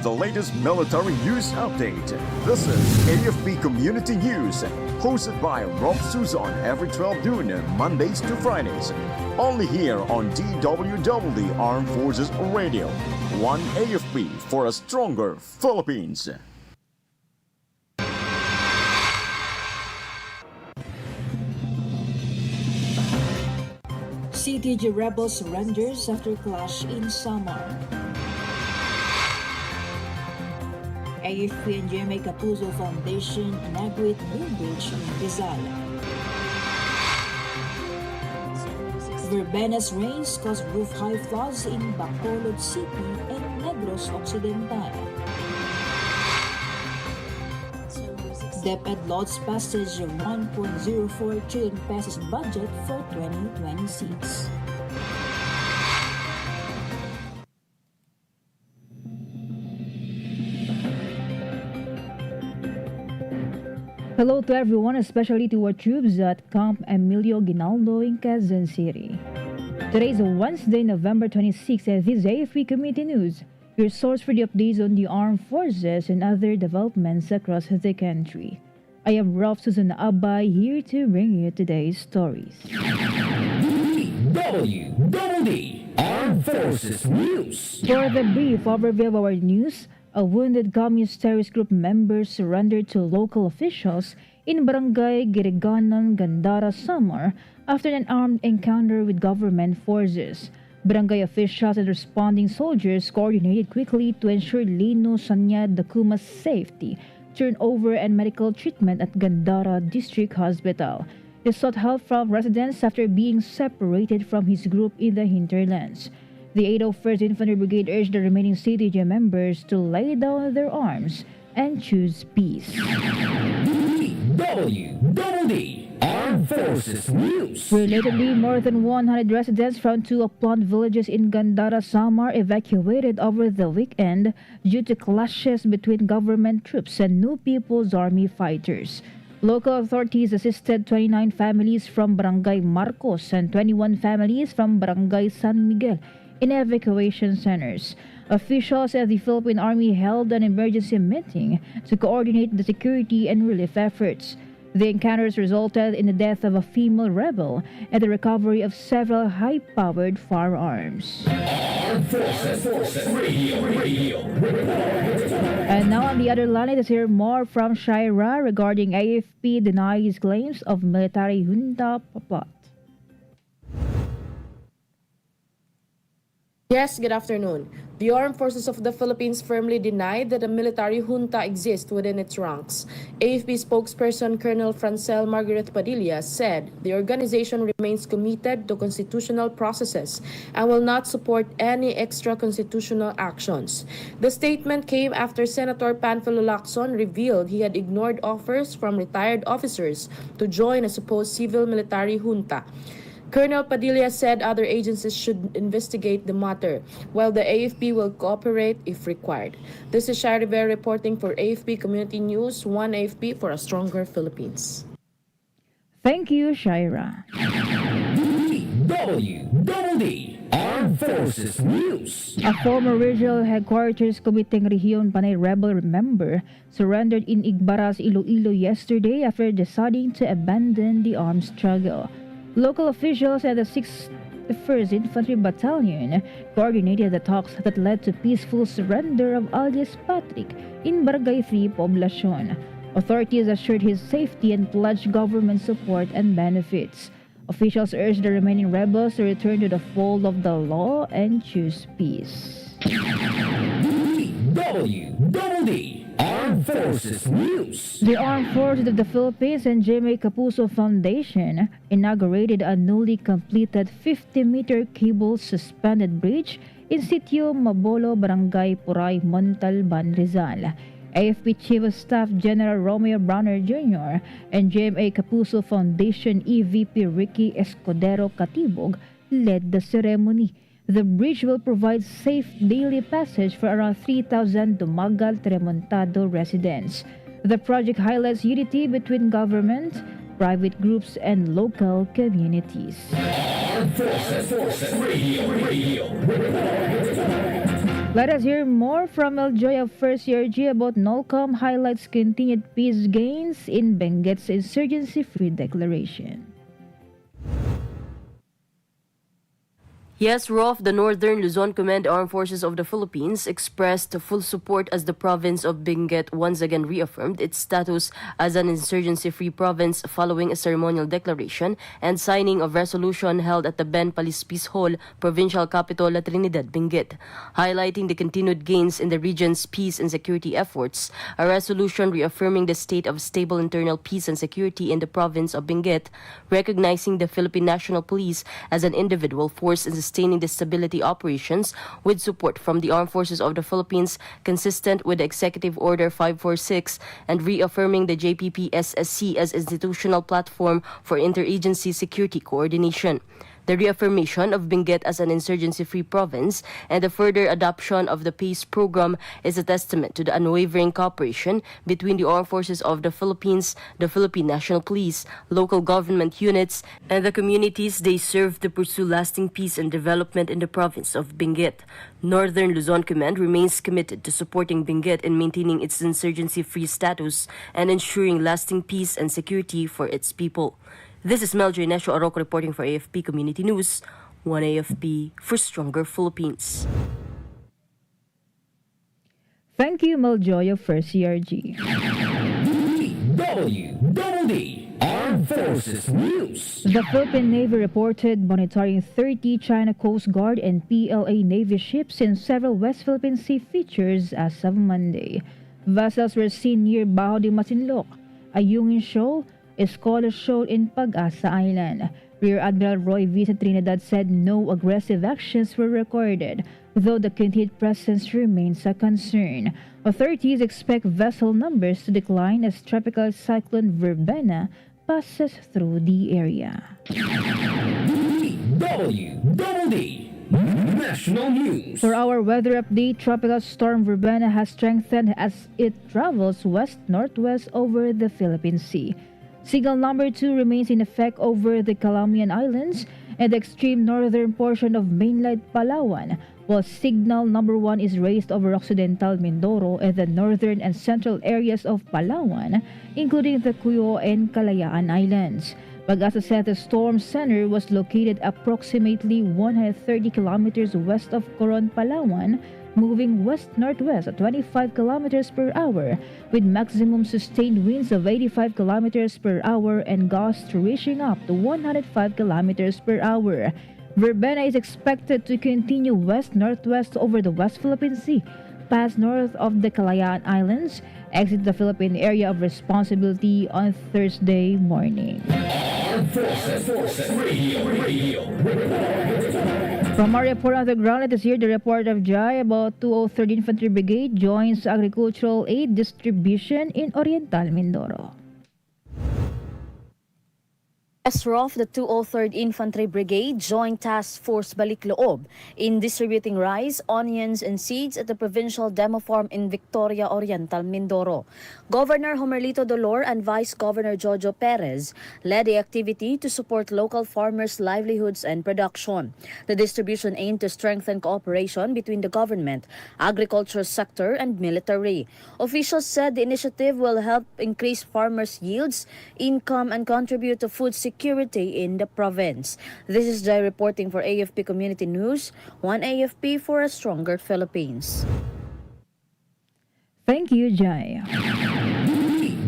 the latest military news update. This is AFP Community News, hosted by Rofh Suzon every 12 noon, Mondays to Fridays. Only here on DWDD Armed Forces Radio. One AFP for a stronger Philippines. CTG rebel surrenders after clash in Samar. AFP and GMA Capuzzo Foundation inaugurate new bridge in Rizal. Verbenas rains caused roof-high floods in Bacolod City and Negros Occidental. DepEd Lod's passage of 1.04 trillion pesos budget for 2026. Hello to everyone, especially to our troops at Camp Emilio Ginaldo in Quezon City. Today is Wednesday, November 26, and this is AFP Community News, your source for the updates on the armed forces and other developments across the country. I am Rofh Suzon-Abay, here to bring you today's stories. DWDD Armed Forces News. For the brief overview of our news, a wounded communist terrorist group member surrendered to local officials in Barangay Giriganon, Gandara, Samar after an armed encounter with government forces. Barangay officials and responding soldiers coordinated quickly to ensure Lino Sanyad Dacuma's safety, turnover, and medical treatment at Gandara District Hospital. He sought help from residents after being separated from his group in the hinterlands. The 801st Infantry Brigade urged the remaining CTG members to lay down their arms and choose peace. DWDD Armed Forces News. Relatedly, more than 100 residents from two upland villages in Gandara, Samar evacuated over the weekend due to clashes between government troops and New People's Army fighters. Local authorities assisted 29 families from Barangay Marcos and 21 families from Barangay San Miguel in evacuation centers. Officials at the Philippine Army held an emergency meeting to coordinate the security and relief efforts. The encounters resulted in the death of a female rebel and the recovery of several high-powered firearms. Armed Forces Radio. And now on the other line, let's hear more from Shaira regarding AFP denies claims of military junta plot. Yes, good afternoon. The Armed Forces of the Philippines firmly denied that a military junta exists within its ranks. AFP spokesperson Colonel Francel Margaret Padilla said the organization remains committed to constitutional processes and will not support any extra-constitutional actions. The statement came after Senator Panfilo Lacson revealed he had ignored offers from retired officers to join a supposed civil-military junta. Colonel Padilla said other agencies should investigate the matter, while the AFP will cooperate if required. This is Shai Rivera reporting for AFP Community News, One AFP for a stronger Philippines. Thank you, Shaira. DWDD Armed Forces News. A former regional headquarters Comiteng Rehiyon Panay rebel member surrendered in Igbaras, Iloilo yesterday after deciding to abandon the armed struggle. Local officials at the 61st Infantry Battalion coordinated the talks that led to peaceful surrender of alias Patrick in Barangay 3 Poblacion. Authorities assured his safety and pledged government support and benefits. Officials urged the remaining rebels to return to the fold of the law and choose peace. DWDD Armed Forces News. The Armed Forces of the Philippines and GMA Capuzzo Foundation inaugurated a newly completed 50-meter cable suspended bridge in Sitio Mabolo, Barangay Puray, Montalban, Rizal. AFP Chief of Staff General Romeo Browner Jr. and GMA Capuzzo Foundation EVP Ricky Escudero Catibog led the ceremony. The bridge will provide safe daily passage for around 3,000 Dumagal Tremontado residents. The project highlights unity between government, private groups, and local communities. Armed Forces Radio. Let us hear more from Eljoy of First Year G about NOLCOM highlights continued peace gains in Benguet's Insurgency-free declaration. Yes, Rofh, the Northern Luzon Command Armed Forces of the Philippines expressed full support as the province of Benguet once again reaffirmed its status as an insurgency-free province following a ceremonial declaration and signing of resolution held at the Ben Palis Peace Hall, provincial capital at Trinidad, Benguet. Highlighting the continued gains in the region's peace and security efforts, a resolution reaffirming the state of stable internal peace and security in the province of Benguet, recognizing the Philippine National Police as an individual force in sustaining the stability operations with support from the Armed Forces of the Philippines consistent with the Executive Order 546 and reaffirming the JPP-SSC as institutional platform for interagency security coordination. The reaffirmation of Benguet as an insurgency-free province and the further adoption of the PACE program is a testament to the unwavering cooperation between the Armed Forces of the Philippines, the Philippine National Police, local government units, and the communities they serve to pursue lasting peace and development in the province of Benguet. Northern Luzon Command remains committed to supporting Benguet in maintaining its insurgency-free status and ensuring lasting peace and security for its people. This is Meljoy Nesho Arroco reporting for AFP Community News, 1 AFP for Stronger Philippines. Thank you, Meljoy of First CRG. DWDD Armed Forces News. The Philippine Navy reported monitoring 30 China Coast Guard and PLA Navy ships in several West Philippine Sea features as of Monday. Vessels were seen near Baho de Masinloc, Ayungin Shoal, Escola Shoal in Pag-asa Island. Rear Admiral Roy V. Trinidad said no aggressive actions were recorded, though the continued presence remains a concern. Authorities expect vessel numbers to decline as tropical cyclone Verbena passes through the area. DWDD National News. For our weather update, Tropical Storm Verbena has strengthened as it travels west-northwest over the Philippine Sea. Signal number 2 remains in effect over the Calamian Islands and the extreme northern portion of mainland Palawan, while signal number 1 is raised over Occidental Mindoro and the northern and central areas of Palawan, including the Cuyo and Kalayaan Islands. Pag-asa said the storm center was located approximately 130 kilometers west of Coron, Palawan, moving west-northwest at 25 kilometers per hour, with maximum sustained winds of 85 kilometers per hour and gusts reaching up to 105 kilometers per hour. Verbena is expected to continue west-northwest over the West Philippine Sea, pass north of the Kalayaan Islands, exit the Philippine Area of Responsibility on Thursday morning. Armed Forces Radio. From our report on the ground, let us hear the report of Jai about 203rd Infantry Brigade joins agricultural aid distribution in Oriental Mindoro. Rofh, the 203rd Infantry Brigade joined Task Force Balik-Loob in distributing rice, onions, and seeds at the provincial demo farm in Victoria, Oriental Mindoro. Governor Homerlito Dolor and Vice Governor Jojo Perez led the activity to support local farmers' livelihoods and production. The distribution aimed to strengthen cooperation between the government, agriculture sector, and military. Officials said the initiative will help increase farmers' yields, income, and contribute to food security in the province. This is Jai reporting for AFP Community News, 1 AFP for a Stronger Philippines. Thank you, Jai.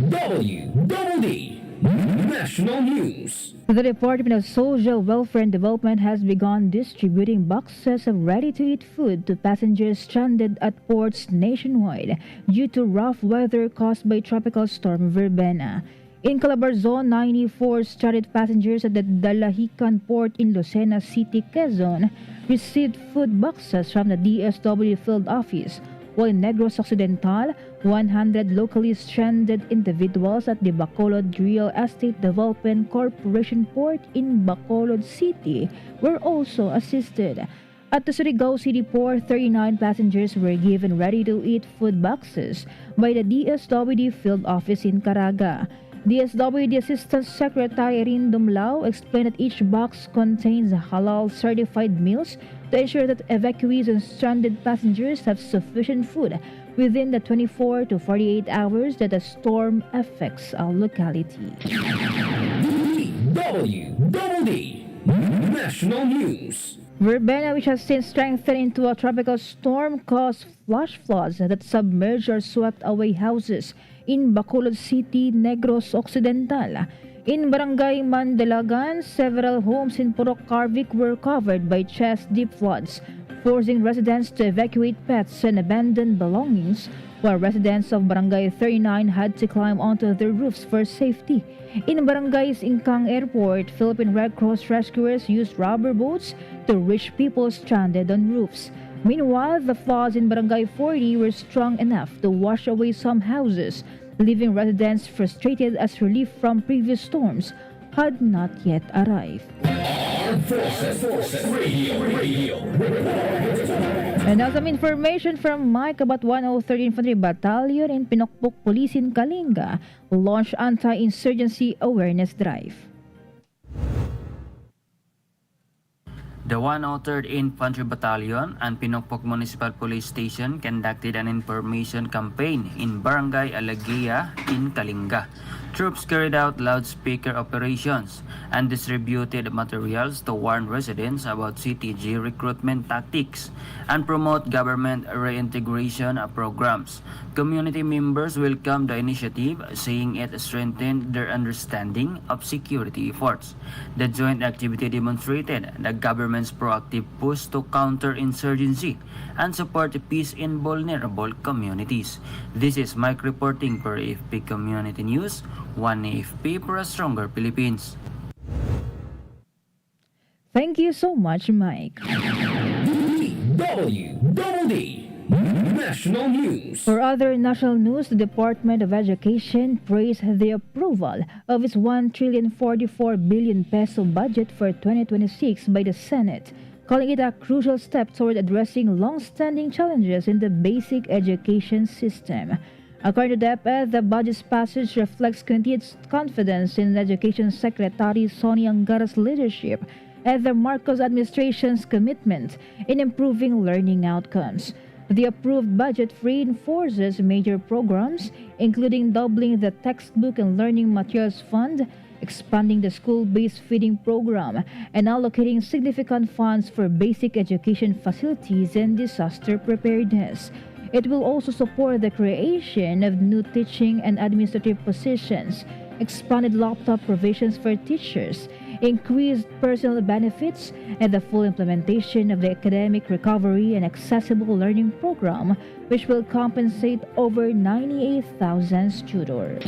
DWDD National News. The Department of Social Welfare and Development has begun distributing boxes of ready-to-eat food to passengers stranded at ports nationwide due to rough weather caused by Tropical Storm Verbena. In Calabar Zone, 94 stranded passengers at the Dalahican Port in Lucena City, Quezon, received food boxes from the DSWD field office, while in Negros Occidental, 100 locally stranded individuals at the Bacolod Real Estate Development Corporation Port in Bacolod City were also assisted. At the Surigao City Port, 39 passengers were given ready-to-eat food boxes by the DSWD field office in Caraga. DSWD Assistant Secretary Erin Dumlao explained that each box contains halal-certified meals to ensure that evacuees and stranded passengers have sufficient food within the 24 to 48 hours that the storm affects our locality. DWDD National News. Verbena, which has since strengthened into a tropical storm, caused flash floods that submerged or swept away houses in Bacolod City, Negros Occidental. In Barangay Mandalagan, several homes in Purok Carvic were covered by chest-deep floods, forcing residents to evacuate pets and abandoned belongings, while residents of Barangay 39 had to climb onto their roofs for safety. In Barangay's Incang Airport, Philippine Red Cross rescuers used rubber boats to reach people stranded on roofs. Meanwhile, the floods in Barangay 40 were strong enough to wash away some houses, leaving residents frustrated as relief from previous storms had not yet arrived. Armed Forces Radio. And now some information from Mike about 103rd Infantry Battalion in Pinokpok Police in Kalinga launched anti-insurgency awareness drive. The 103rd Infantry Battalion and Pinokpok Municipal Police Station conducted an information campaign in Barangay Alagea in Kalinga. Troops carried out loudspeaker operations and distributed materials to warn residents about CTG recruitment tactics and promote government reintegration programs. Community members welcomed the initiative, saying it strengthened their understanding of security efforts. The joint activity demonstrated the government's proactive push to counter insurgency and support peace in vulnerable communities. This is Mike reporting for AFP Community News, one AFP for a stronger Philippines. Thank you so much, Mike. DWDD National News. For other national news, the Department of Education praised the approval of its 1,044 billion peso budget for 2026 by the Senate, calling it a crucial step toward addressing long-standing challenges in the basic education system. According to DepEd, the budget's passage reflects continued confidence in Education Secretary Sonny Angara's leadership and the Marcos administration's commitment in improving learning outcomes. The approved budget reinforces major programs, including doubling the textbook and learning materials fund, expanding the school-based feeding program, and allocating significant funds for basic education facilities and disaster preparedness. It will also support the creation of new teaching and administrative positions, expanded laptop provisions for teachers, increased personal benefits, and the full implementation of the Academic Recovery and Accessible Learning Program, which will compensate over 98,000 students.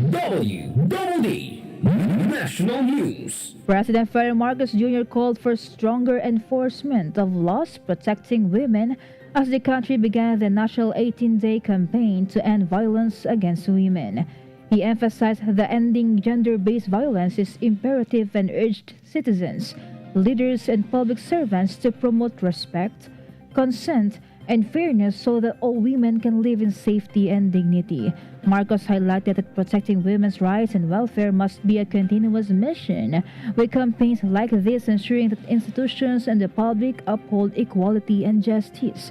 DWDD National News. President Ferry Marcos Jr. called for stronger enforcement of laws protecting women as the country began the national 18-day campaign to end violence against women. He emphasized that ending gender-based violence is imperative and urged citizens, leaders, and public servants to promote respect, consent, and fairness so that all women can live in safety and dignity. Marcos highlighted that protecting women's rights and welfare must be a continuous mission, with campaigns like this ensuring that institutions and the public uphold equality and justice.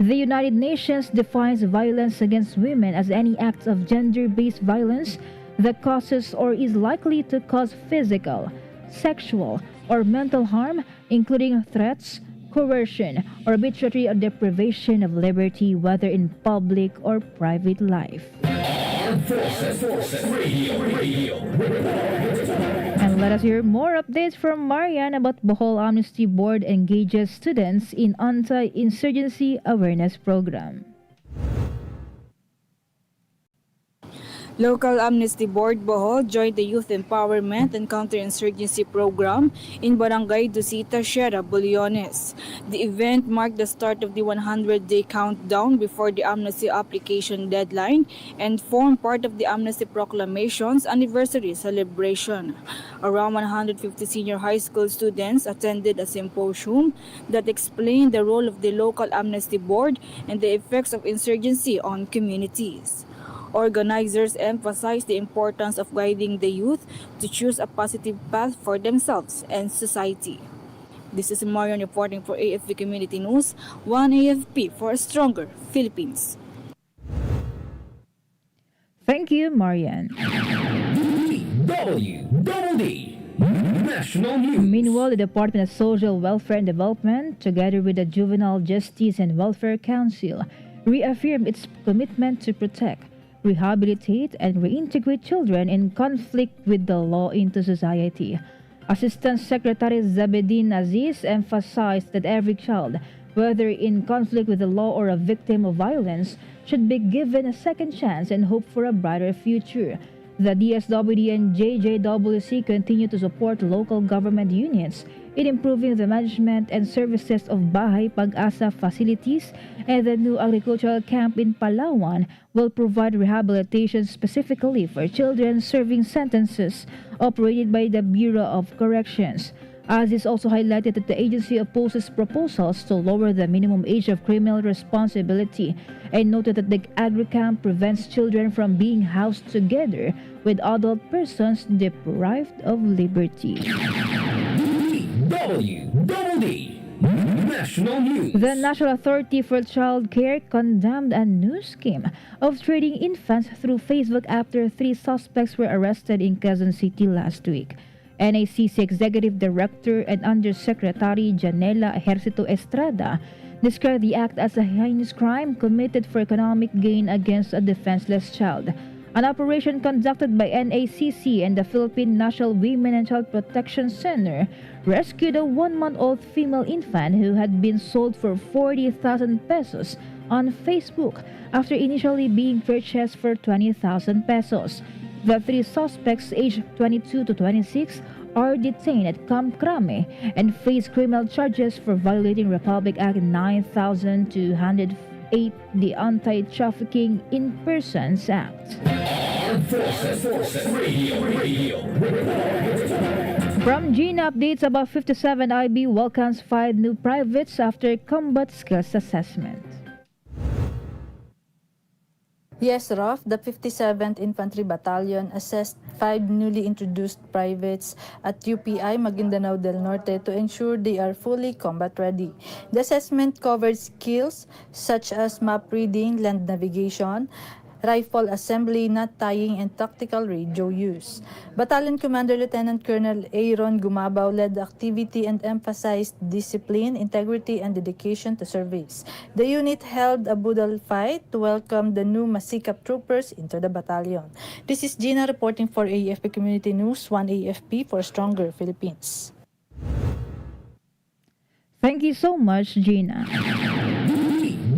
The United Nations defines violence against women as any act of gender-based violence that causes or is likely to cause physical, sexual, or mental harm, including threats, coercion, or arbitrary or deprivation of liberty, whether in public or private life. Armed Forces Radio. And let us hear more updates from Marian about Bohol Amnesty Board engages students in anti-insurgency awareness program. Local Amnesty Board Bohol joined the Youth Empowerment and Counterinsurgency Program in Barangay Dosita, Sierra, Buliones. The event marked the start of the 100-day countdown before the amnesty application deadline and formed part of the Amnesty Proclamation's anniversary celebration. Around 150 senior high school students attended a symposium that explained the role of the local Amnesty Board and the effects of insurgency on communities. Organizers emphasize the importance of guiding the youth to choose a positive path for themselves and society. This is Marion reporting for AFP Community News, 1 AFP for a stronger Philippines. Thank you, Marian. DWDD National News. Meanwhile, the Department of Social Welfare and Development, together with the Juvenile Justice and Welfare Council, reaffirmed its commitment to protect, rehabilitate, and reintegrate children in conflict with the law into society. Assistant Secretary Zabedin Aziz emphasized that every child, whether in conflict with the law or a victim of violence, should be given a second chance and hope for a brighter future. The DSWD and JJWC continue to support local government units in improving the management and services of Bahay Pag-asa facilities, and the new agricultural camp in Palawan will provide rehabilitation specifically for children serving sentences operated by the Bureau of Corrections. Aziz also highlighted that the agency opposes proposals to lower the minimum age of criminal responsibility and noted that the agri-camp prevents children from being housed together with adult persons deprived of liberty. DWDD National News. The National Authority for Child Care condemned a new scheme of trading infants through Facebook after 3 suspects were arrested in Quezon City last week. NACC Executive Director and Undersecretary Janela Ejercito Estrada described the act as a heinous crime committed for economic gain against a defenseless child. An operation conducted by NACC and the Philippine National Women and Child Protection Center rescued a 1-month-old female infant who had been sold for 40,000 pesos on Facebook after initially being purchased for 20,000 pesos. The 3 suspects, aged 22 to 26, are detained at Camp Crame and face criminal charges for violating Republic Act 9208, the Anti-Trafficking in Persons Act. Armed Forces Radio. From Gina updates, about 57 IB welcomes 5 new privates after combat skills assessment. Yes, Rofh, the 57th Infantry Battalion assessed 5 newly introduced privates at UPI Maguindanao del Norte to ensure they are fully combat ready. The assessment covered skills such as map reading, land navigation, rifle assembly, knot tying, and tactical radio use. Battalion Commander Lieutenant Colonel Aaron Gumabaw led the activity and emphasized discipline, integrity, and dedication to service. The unit held a budal fight to welcome the new Masikap troopers into the battalion. This is Gina reporting for AFP Community News, 1 AFP for Stronger Philippines. Thank you so much, Gina.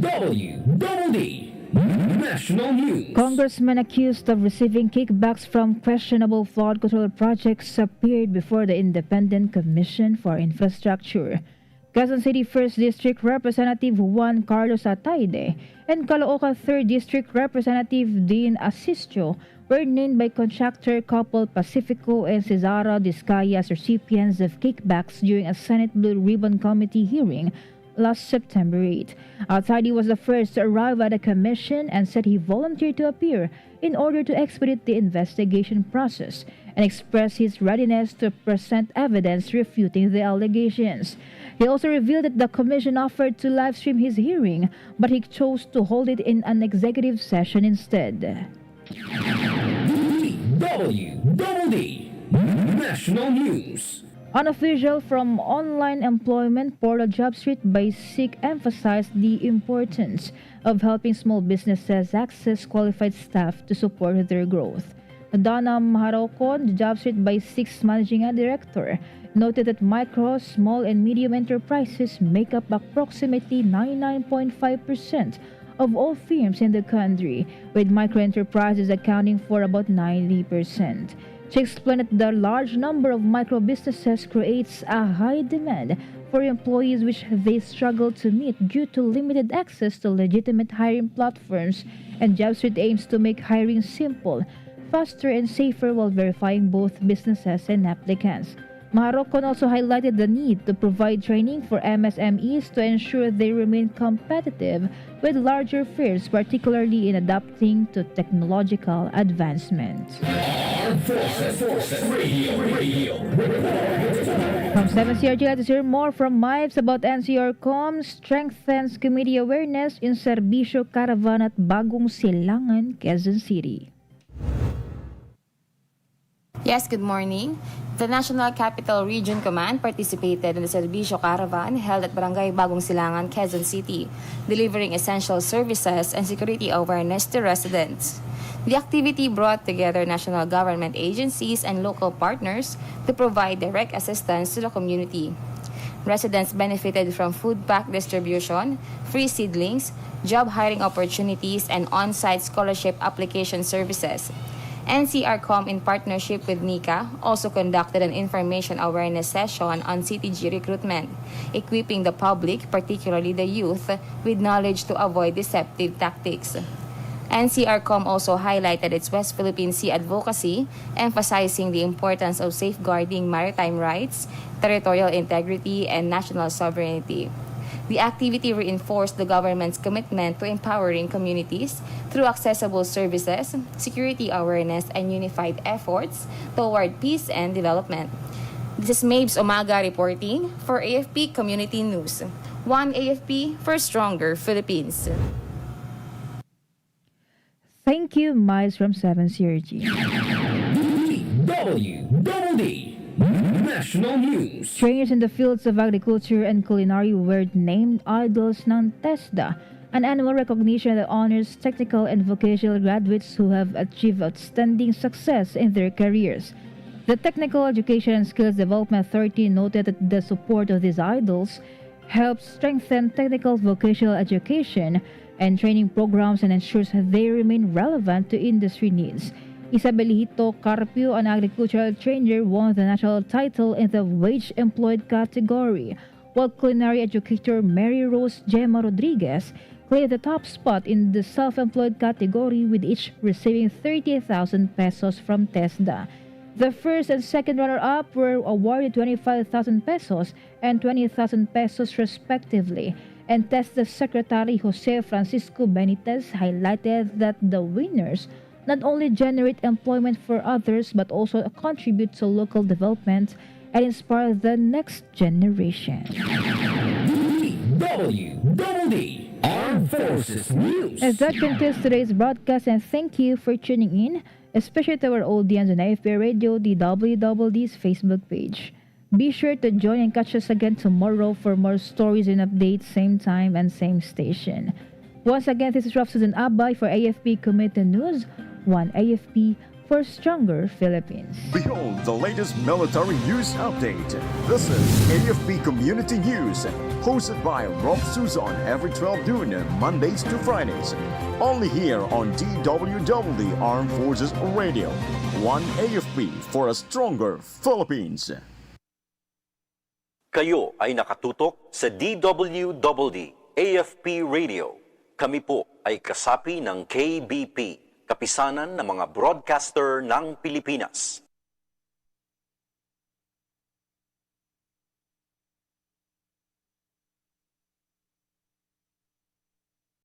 DWDD National News. Congressmen accused of receiving kickbacks from questionable flood control projects appeared before the Independent Commission for Infrastructure. Quezon City 1st District Representative Juan Carlos Ataide and Caloocan 3rd District Representative Dean Asistio were named by contractor couple Pacifico and Cesara Discaya as recipients of kickbacks during a Senate Blue Ribbon Committee hearing last September 8. Ataide was the first to arrive at the commission and said he volunteered to appear in order to expedite the investigation process and express his readiness to present evidence refuting the allegations. He also revealed that the commission offered to live stream his hearing, but he chose to hold it in an executive session instead. DWDD National News. An official from online employment portal JobStreet by SEEK emphasized the importance of helping small businesses access qualified staff to support their growth. Donna Maharocon, the JobStreet by SEEK's managing director, noted that micro, small, and medium enterprises make up approximately 99.5% of all firms in the country, with microenterprises accounting for about 90%. She explained that the large number of micro businesses creates a high demand for employees which they struggle to meet due to limited access to legitimate hiring platforms, and JobStreet aims to make hiring simple, faster, and safer while verifying both businesses and applicants. Morocco also highlighted the need to provide training for MSMEs to ensure they remain competitive with larger firms, particularly in adapting to technological advancements. Armed Forces Radio. From 7CRG, let's hear more from MIPS about NCRCom strengthens community awareness in Serbisyo Caravan at Bagong Silangan, Quezon City. Yes, good morning. The National Capital Region Command participated in the Serbisyo Caravan held at Barangay Bagong Silangan, Quezon City, delivering essential services and security awareness to residents. The activity brought together national government agencies and local partners to provide direct assistance to the community. Residents benefited from food pack distribution, free seedlings, job hiring opportunities, and on-site scholarship application services. NCRCom, in partnership with NICA, also conducted an information awareness session on CTG recruitment, equipping the public, particularly the youth, with knowledge to avoid deceptive tactics. NCRCom also highlighted its West Philippine Sea advocacy, emphasizing the importance of safeguarding maritime rights, territorial integrity, and national sovereignty. The activity reinforced the government's commitment to empowering communities through accessible services, security awareness, and unified efforts toward peace and development. This is Mabes Umaga reporting for AFP Community News. One AFP for stronger Philippines. Thank you, Miles from 7CRG. DWDD National News. Trainers in the fields of agriculture and culinary were named Idols ng TESDA, an annual recognition that honors technical and vocational graduates who have achieved outstanding success in their careers. The Technical Education and Skills Development Authority noted that the support of these idols helps strengthen technical vocational education and training programs and ensures they remain relevant to industry needs. Isabelito Carpio, an agricultural trainer, won the national title in the wage-employed category, while culinary educator Mary Rose Gemma Rodriguez claimed the top spot in the self-employed category, with each receiving 30,000 pesos from TESDA. The first and second runner-up were awarded 25,000 pesos and 20,000 pesos respectively, and TESDA Secretary Jose Francisco Benitez highlighted that the winners not only generate employment for others but also contribute to local development and inspire the next generation. DWDD Armed Forces News. As that concludes today's broadcast, and thank you for tuning in, especially to our audience on AFP Radio, the DWDD's Facebook page. Be sure to join and catch us again tomorrow for more stories and updates, same time and same station. Once again, this is Rofh Suzon-Abay for AFP Community News, one AFP for stronger Philippines. Behold the latest military news update. This is AFP Community News, hosted by Rofh Suzon every 12 noon, Mondays to Fridays. Only here on DWDD Armed Forces Radio. One AFP for a stronger Philippines. Kayo ay nakatutok sa DWDD AFP Radio. Kami po ay kasapi ng KBP, Kapisanan ng mga Broadcaster ng Pilipinas.